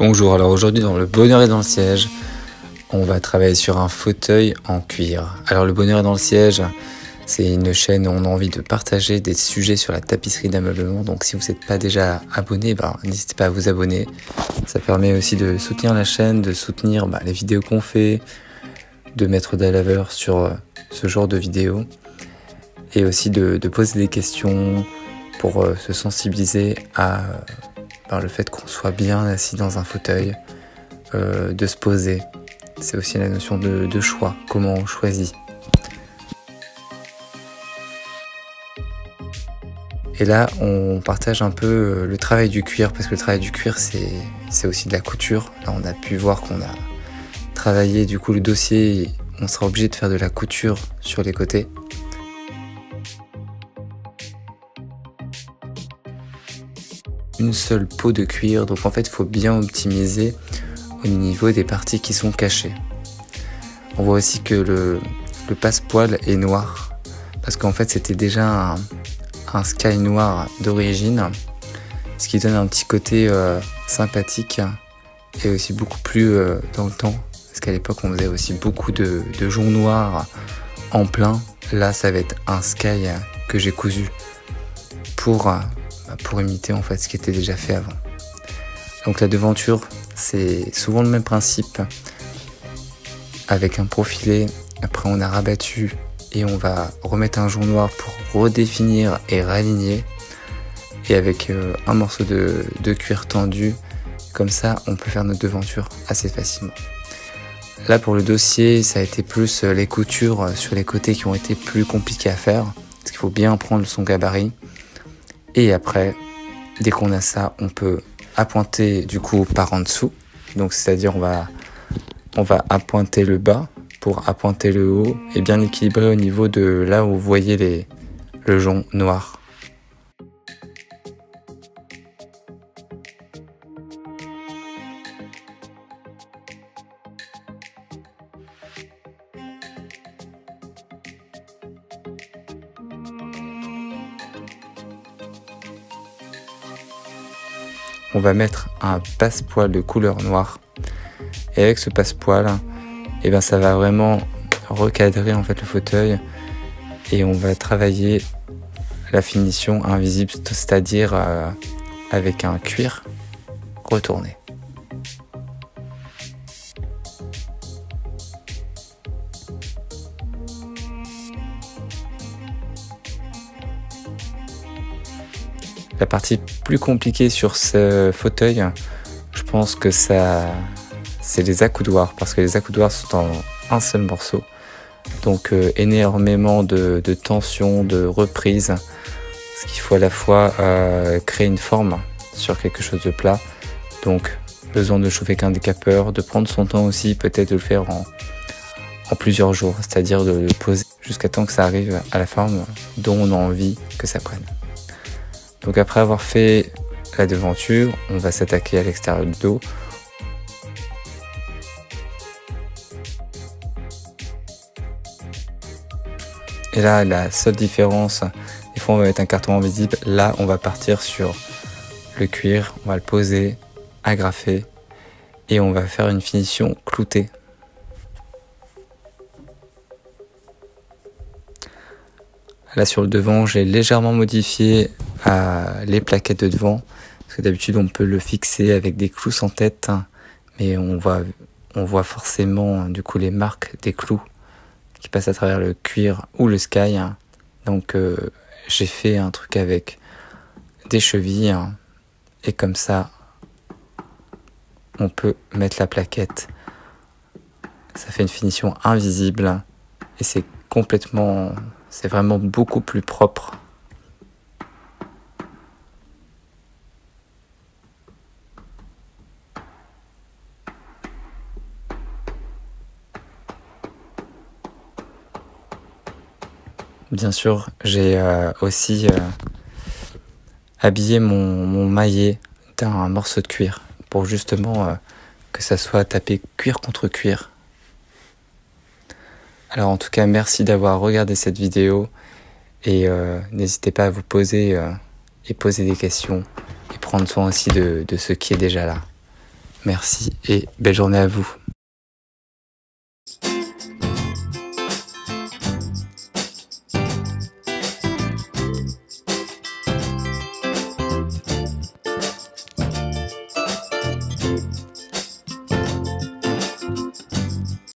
Bonjour, alors aujourd'hui dans Le Bonheur est dans le siège, on va travailler sur un fauteuil en cuir. Alors Le Bonheur est dans le siège, c'est une chaîne où on a envie de partager des sujets sur la tapisserie d'ameublement. Donc si vous n'êtes pas déjà abonné, n'hésitez pas à vous abonner. Ça permet aussi de soutenir la chaîne, de soutenir les vidéos qu'on fait, de mettre de la valeur sur ce genre de vidéos. Et aussi de poser des questions pour se sensibiliser à le fait qu'on soit bien assis dans un fauteuil, de se poser. C'est aussi la notion de choix, comment on choisit. Et là, on partage un peu le travail du cuir, parce que le travail du cuir, c'est aussi de la couture. Là, on a pu voir qu'on a travaillé du coup le dossier, on sera obligé de faire de la couture sur les côtés. Une seule peau de cuir, donc en fait il faut bien optimiser au niveau des parties qui sont cachées. On voit aussi que le passepoil est noir, parce qu'en fait c'était déjà un sky noir d'origine, ce qui donne un petit côté sympathique et aussi beaucoup plus dans le temps, parce qu'à l'époque on faisait aussi beaucoup de joncs noirs en plein. Là ça va être un sky que j'ai cousu pour imiter en fait ce qui était déjà fait avant. Donc la devanture, c'est souvent le même principe, avec un profilé. Après on a rabattu et on va remettre un jonc noir pour redéfinir et réaligner, et avec un morceau de cuir tendu, comme ça on peut faire notre devanture assez facilement. Là pour le dossier, ça a été plus les coutures sur les côtés qui ont été plus compliquées à faire, parce qu'il faut bien prendre son gabarit. Et après, dès qu'on a ça, on peut appointer du coup par en dessous. Donc c'est-à-dire on va appointer le bas pour appointer le haut et bien équilibrer au niveau de là où vous voyez le jonc noir. On va mettre un passepoil de couleur noire, et avec ce passepoil, ça va vraiment recadrer en fait le fauteuil, et on va travailler la finition invisible, c'est-à-dire avec un cuir retourné. La partie plus compliquée sur ce fauteuil, je pense que c'est les accoudoirs, parce que les accoudoirs sont en un seul morceau. Donc énormément de tension, de reprise, parce qu'il faut à la fois créer une forme sur quelque chose de plat. Donc besoin de chauffer qu'un décapeur, de prendre son temps aussi, peut-être de le faire en plusieurs jours, c'est-à-dire de le poser jusqu'à temps que ça arrive à la forme dont on a envie que ça prenne. Donc après avoir fait la devanture, on va s'attaquer à l'extérieur du dos. Et là, la seule différence, des fois on va mettre un carton invisible, là on va partir sur le cuir, on va le poser, agrafer, et on va faire une finition cloutée. Là sur le devant, j'ai légèrement modifié les plaquettes de devant, parce que d'habitude on peut le fixer avec des clous sans tête, mais on voit forcément du coup les marques des clous qui passent à travers le cuir ou le sky. Donc j'ai fait un truc avec des chevilles, et comme ça on peut mettre la plaquette. Ça fait une finition invisible et c'est vraiment beaucoup plus propre. Bien sûr, j'ai aussi habillé mon maillet d'un morceau de cuir pour justement que ça soit tapé cuir contre cuir. Alors en tout cas, merci d'avoir regardé cette vidéo, et n'hésitez pas à vous poser et poser des questions, et prendre soin aussi de ce qui est déjà là. Merci et belle journée à vous.